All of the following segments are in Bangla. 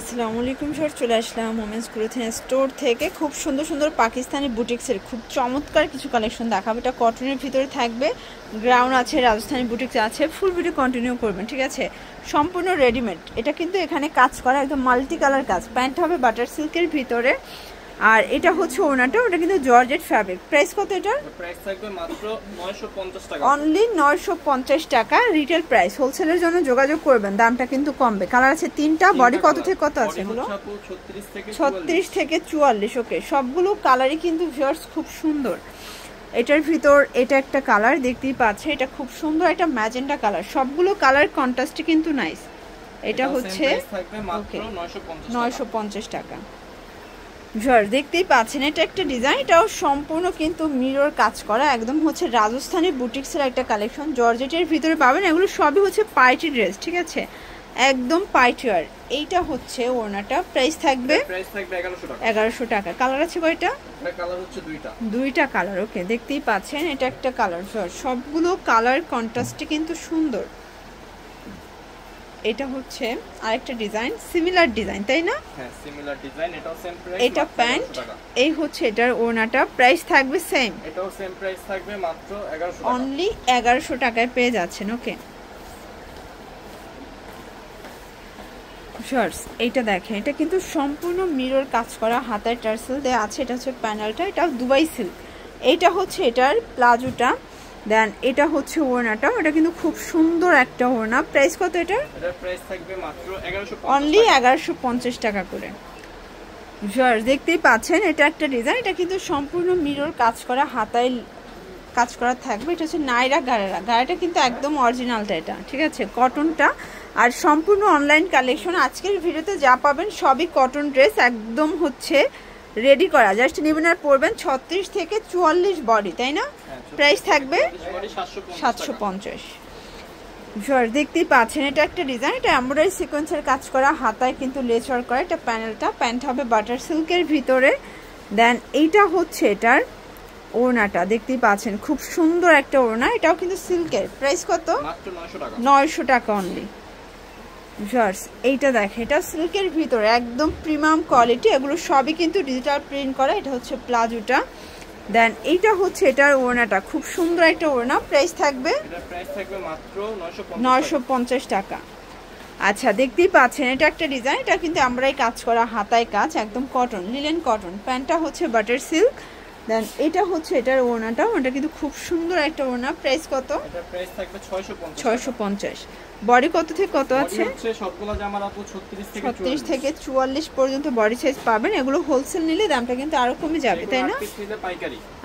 আসসালামু আলাইকুম স্যার, চলে আসলাম ওমেন্স ক্লোথিং স্টোর থেকে। খুব সুন্দর সুন্দর পাকিস্তানি বুটিক্সের খুব চমৎকার কিছু কালেকশন দেখাবো। এটা কটনের ভিতরে থাকবে, গ্রাউন্ড আছে, রাজস্থানি বুটিক্স আছে। ফুল ভিডিও কন্টিনিউ করবেন, ঠিক আছে? সম্পূর্ণ রেডিমেড। এটা কিন্তু এখানে কাজ করা একদম মাল্টি কালার কাজ। প্যান্ট হবে বাটার সিল্কের ভিতরে, আর এটা হচ্ছে ওনাটা, ওটা কিন্তু জর্জেট ফ্যাব্রিক। প্রাইস কত এটার? প্রাইস থাকবে মাত্র 950 টাকা, অনলি 950 টাকা রিটেল প্রাইস। হোলসেলের জন্য যোগাযোগ করবেন, দামটা কিন্তু কমবে। কালার আছে তিনটা। বডি কত থেকে কত আছে এগুলো? 36 থেকে 44। ওকে, সবগুলো কালারই কিন্তু ভিউয়ার্স খুব সুন্দর। এটার ভিতর এটা একটা কালার দেখতেই পাচ্ছে, এটা খুব সুন্দর একটা ম্যাজেন্টা কালার। সবগুলো কালার কন্ট্রাস্টই কিন্তু নাইস। এটা হচ্ছে ওকে 950 টাকা। ভিউয়ার্স দেখতেই পাচ্ছেন, এটা একটা ডিজাইন, এটাও সম্পূর্ণ কিন্তু মিরর কাজ করা, একদম হচ্ছে রাজস্থানী বুটিক্সের একটা কালেকশন। জর্জেটের ভিতরে পাবেন, এগুলো সবই হচ্ছে পার্টি ড্রেস, ঠিক আছে? একদম পার্টি ওয়্যার। এইটা হচ্ছে ওড়নাটা, প্রাইস থাকবে 1100 টাকা। কালার আছে কয়টা? কালার হচ্ছে দুইটা কালার। ওকে, দেখতেই পাচ্ছেন এটা একটা কালার। সবগুলো কালার কন্ট্রাস্টে কিন্তু সুন্দর। এটা হচ্ছে আরেকটা ডিজাইন, সিমিলার ডিজাইন, তাই না? হ্যাঁ, সিমিলার ডিজাইন। এটাও সেম প্রাইস। এটা প্যান্ট, এই হচ্ছে এটার ওড়নাটা। প্রাইস থাকবে সেম, এটাও সেম প্রাইস থাকবে মাত্র 1100 টাকা। অনলি 1100 টাকায় পেয়ে যাচ্ছেন। ওকে শর্টস, এইটা দেখেন, এটা কিন্তু সম্পূর্ণ মিরর কাজ করা, হাতায় টার্সেল দেওয়া আছে। এটা হচ্ছে প্যানেলটা, এটা দুবাই সিল্ক। এইটা হচ্ছে এটার প্লাজোটা, দেন এটা হচ্ছে ওড়নাটা। এটা কিন্তু খুব সুন্দর একটা ওড়না। প্রাইস কত এটার? এটার প্রাইস থাকবে মাত্র 1150, অনলি 1150 টাকা করে। শর্টস দেখতেই পাচ্ছেন, এটা একটা ডিজাইন, এটা কিন্তু সম্পূর্ণ মিরর কাজ করা, হাতায় কাজ করা থাকবে। এটা হচ্ছে নাইরা গাড়ারা। গাড়াটা কিন্তু একদম অরিজিনালটা, এটা ঠিক আছে, কটনটা। আর সম্পূর্ণ অনলাইন কালেকশন। আজকের ভিডিওতে যা পাবেন সবই কটন ড্রেস, একদম হচ্ছে রেডি করা, জাস্ট নেবেন আর পরবেন। 36 থেকে 44 বডি, তাই না? প্রাইস থাকবে 750। দেখতেই পাচ্ছেন, এটা একটা ডিজাইন, এটা এমব্রয়ডারি সিকোয়েন্সের কাজ করা, হাতায় কিন্তু লেস ওয়ার্ক করা। এটা প্যানেলটা, প্যান্ট হবে বাটার সিল্কের ভিতরে। দেন এইটা হচ্ছে এটার ওড়নাটা, দেখতেই পাচ্ছেন খুব সুন্দর একটা ওড়না, এটাও কিন্তু সিল্কের। প্রাইস কত? মাত্র 900 টাকা। 900 টাকা অনলি। ভিউয়ার্স এইটা দেখেন, এটা সিল্কের ভিতরে একদম প্রিমিয়াম কোয়ালিটি। এগুলো সবই কিন্তু ডিজিটাল প্রিন্ট করা। এটা হচ্ছে প্লাজোটা, দেন এইটা হচ্ছে এটার ওড়নাটা, খুব সুন্দর একটা ওড়না। প্রাইস থাকবে? এটার প্রাইস থাকবে মাত্র 950 টাকা। আচ্ছা, দেখতেই পাচ্ছেন, এটা একটা ডিজাইন, এটা কিন্তু আমরাই কাজ করা, হাতায় কাজ, একদম কটন, লিলেন কটন। প্যান্টটা হচ্ছে বাটার সিল্ক, দেন এটা হচ্ছে এটার ওড়নাটা। ওটা কিন্তু খুব সুন্দর একটা ওড়না। প্রাইস কত? এটার প্রাইস থাকবে 650। বডি কত থেকে কত আছে? সবগুলো জামার আপু 36 থেকে 44 পর্যন্ত বডি সাইজ পাবেন। এগুলো হোলসেল নিলে দামটা কিন্তু আরো কমে যাবে, তাই না?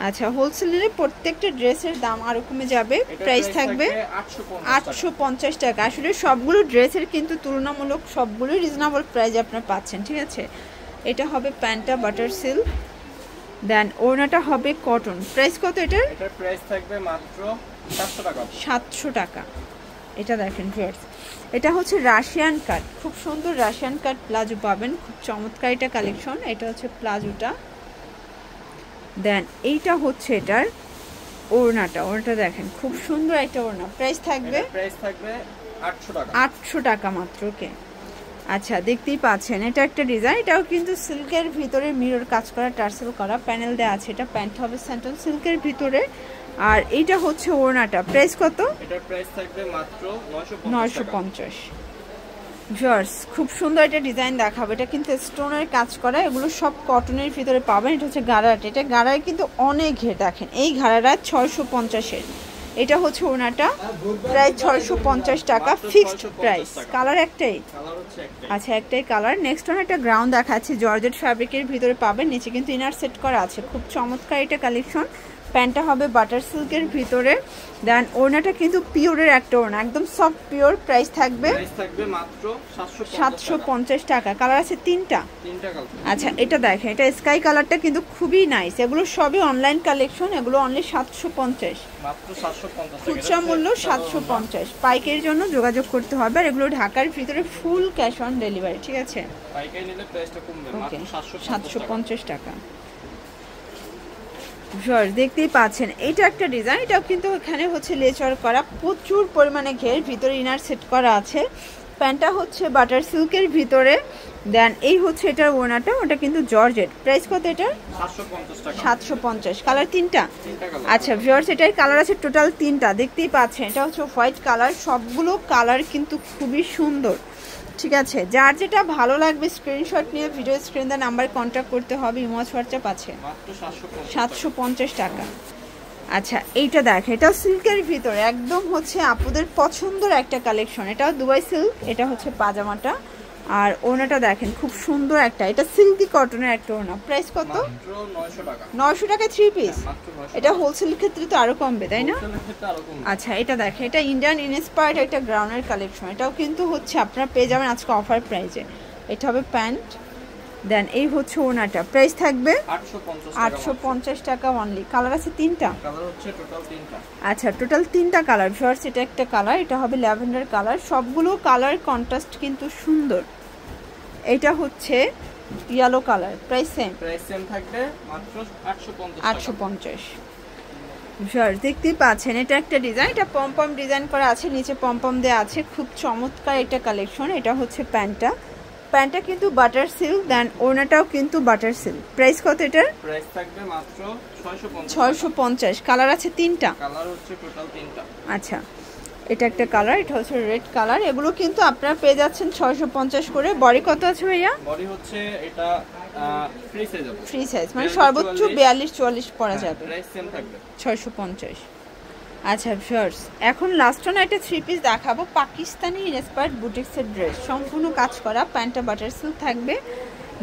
আচ্ছা, হোলসেল নিলে প্রত্যেকটা ড্রেসের দাম আরো কমে যাবে। প্রাইস থাকবে 850 টাকা। আসলে সবগুলো ড্রেসের কিন্তু তুলনামূলক সবগুলো রিজনেবল প্রাইসে আপনারা পাচ্ছেন, ঠিক আছে? এটা হবে প্যান্টটা বাটার সিল্ক, দেন ওড়নাটা হবে কটন। প্রাইস কত এটার? এটার প্রাইস থাকবে মাত্র 700 টাকা। 700 টাকা। এটা দেখেন ভিউয়ার্স, এটা হচ্ছে রাশিয়ান কাট, খুব সুন্দর রাশিয়ান কাট প্লাজো পাবেন, খুব চমৎকার এটা কালেকশন। এটা হচ্ছে প্লাজোটা, দেন এইটা হচ্ছে এটার ওড়নাটা। ওড়নাটা দেখেন খুব সুন্দর একটা ওড়না। প্রাইস থাকবে 800 টাকা। 800 টাকা মাত্র। ওকে, আচ্ছা, দেখতেই পাচ্ছেন, এটা একটা ডিজাইন, এটাও কিন্তু সিল্কের ভিতরে মিরর কাজ করা, টার্সেল করা, প্যানেল দেওয়া আছে। এটা প্যান্ট হবে স্যান্টন সিল্কের ভিতরে, আর এইটা হচ্ছে ওড়নাটা। প্রাইস কত? এটার প্রাইস থাকবে মাত্র 950। ভিউয়ার্স খুব সুন্দর একটা ডিজাইন দেখাবো, এটা কিন্তু স্টোনের কাজ করা, এগুলো সব কটনের ভিতরে পাবেন। এটা হচ্ছে গাড়াটা, এটা গাড়ায় কিন্তু অনেক ঘের, দেখেন এই গাড়াটা 650-এর। এটা হচ্ছে ওড়নাটা, প্রায় 650 টাকা ফিক্সড প্রাইস। কালার একটাই? আচ্ছা, একটাই কালার। নেক্সট ওয়ান একটা গ্রাউন্ড দেখাচ্ছি, জর্জেট ফ্যাব্রিকের ভিতরে পাবেন, নিচে কিন্তু ইনার সেট করা আছে। খুব চমৎকার এটা কালেকশন। প্যান্টটা হবে বাটার সিল্কের ভিতরে, দেন ওড়নাটা কিন্তু পিওরের একটা ওড়না, একদম সফট পিওর। প্রাইস থাকবে মাত্র 750 টাকা। কালার আছে তিনটা। আচ্ছা, এটা দেখেন, এটা স্কাই কালারটা কিন্তু খুবই নাইস। এগুলো সবই অনলাইন কালেকশন, এগুলো অনলি 750 মাত্র। 750 খুচরা মূল্য 750। পাইকারির জন্য যোগাযোগ করতে হবে, আর এগুলো ঢাকার ভিতরে ফুল ক্যাশ অন ডেলিভারি, ঠিক আছে? পাইকারি নিলে প্রাইসটা কমবে, মাত্র 750 টাকা। দেখতেই পাচ্ছেন, এটা একটা ডিজাইন, এটাও কিন্তু এখানে হচ্ছে লেচার করা, প্রচুর পরিমাণে ঘের, ভিতরে ইনার সেট করা আছে। প্যান্টটা হচ্ছে বাটার সিল্কের ভিতরে, দেন এই হচ্ছে এটার ওনাটা, ওটা কিন্তু জর্জেট। প্রাইস কত এটার? 750 টাকা। 750। কালার তিনটা? তিনটা কালার। আচ্ছা ভিউয়ার্স, এটার কালার আছে টোটাল তিনটা, দেখতেই পাচ্ছেন। এটা হচ্ছে হোয়াইট কালার, সবগুলো কালার কিন্তু খুবই সুন্দর, ঠিক আছে। যার যেটা ভালো লাগবে স্ক্রিনশট নিয়ে video screen the number contact করতে হবে। ইমো হোয়াটসঅ্যাপ আছে। মাত্র 750 টাকা। আচ্ছা এইটা দেখ, এটা সিল্কের ভিতরে একদম হচ্ছে আপুদের পছন্দের একটা কালেকশন। এটাও দুবাই সিল্ক, এটা হচ্ছে পাজামাটা, আর ওনাটা দেখেন খুব সুন্দর একটা, এটা সিল্কি কটনের একটা ওনা। প্রাইস কত? মাত্র 900 টাকা। 900 টাকায় 3 পিস। মাত্র 900। এটা হোলসেল ক্ষেত্রে তো আরো কমবে, তাই না? হোলসেলের ক্ষেত্রে আরো কম। আচ্ছা এটা দেখেন, এটা ইন্ডিয়ান ইন্সপায়ার্ড একটা গ্রাউন্ডের কালেকশন। এটাও কিন্তু হচ্ছে আপনারা পেয়ে যাবেন আজকে অফার প্রাইসে। এটা হবে প্যান্ট, দেন এই হচ্ছে ওনাটা। প্রাইস থাকবে 850 টাকা অনলি। কালার আছে তিনটা? কালার হচ্ছে টোটাল তিনটা। আচ্ছা টোটাল তিনটা কালার ভিউয়ার্স। এটা একটা কালার, এটা হবে ল্যাভেন্ডার কালার। সবগুলো কালার কন্ট্রাস্ট কিন্তু সুন্দর। এটা হচ্ছে yellow colour. Price same? Price same থাকবে মাত্র 850 টাকা। 850। ভিউয়ার্স দেখতেই পাচ্ছেন, এটা একটা ডিজাইন, এটা পমপম ডিজাইন করা আছে, নিচে পমপম দেওয়া আছে, খুব চমৎকার একটা কালেকশন। এটা হচ্ছে প্যান্টটা, প্যান্টটা কিন্তু বাটার সিল্ক, দেন ওনাটাও কিন্তু বাটার সিল্ক। প্রাইস কত এটার? প্রাইস থাকবে মাত্র 650। কালার আছে তিনটা? কালার হচ্ছে টোটাল তিনটা। আচ্ছা এটা একটা কালার, এটা হচ্ছে রেড কালার। এগুলো কিন্তু আপনারা পেয়ে যাচ্ছেন 650 করে। বডি কত আছে ভাইয়া? বডি হচ্ছে এটা ফ্রি সাইজ হবে। ফ্রি সাইজ মানে সর্বোচ্চ 42-44 পরা যাবে। প্রাইস সেম থাকবে 650। আচ্ছা ভিউয়ার্স, এখন লাস্ট ওয়ান একটা 3 পিস দেখাবো, পাকিস্তানি ইন্সপায়ার্ড বুটিক্সের ড্রেস, সম্পূর্ণ কাজ করা। প্যান্টটা বাটার সিল্ক থাকবে,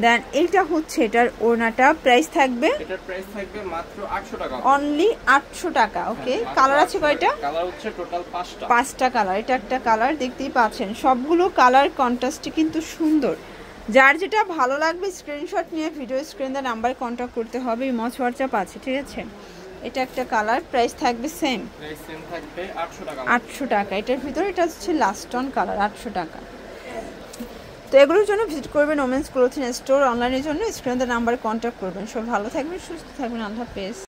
দেন এইটা হচ্ছে এটার ওড়নাটা। প্রাইস থাকবে? এটার প্রাইস থাকবে মাত্র 800 টাকা। অনলি 800 টাকা। ওকে কালার আছে কয়টা? কালার হচ্ছে টোটাল 5টা। 5টা কালার। এটা একটা কালার, দেখতেই পাচ্ছেন সবগুলো কালার কন্ট্রাস্টে কিন্তু সুন্দর। যার যেটা ভালো লাগবে স্ক্রিনশট নিয়ে ভিডিও স্ক্রিনে নাম্বার কন্ট্যাক্ট করতে হবে। ইমো হোয়াটসঅ্যাপ আছে, ঠিক আছে। এটা একটা কালার, প্রাইস থাকবে সেম? প্রাইস সেম থাকবে 800 টাকা। 800 টাকা। এটার ভিতরে এটা হচ্ছে লাস্ট অন কালার, 800 টাকা। তো এগুলোর জন্য ভিজিট করবেন ওমেন্স ক্লোথিং স্টোর। অনলাইনের জন্য স্ক্রিনে নাম্বার কন্ট্যাক্ট করবেন। সব ভালো থাকবেন, সুস্থ থাকবেন। আল্লাহ হাফেজ।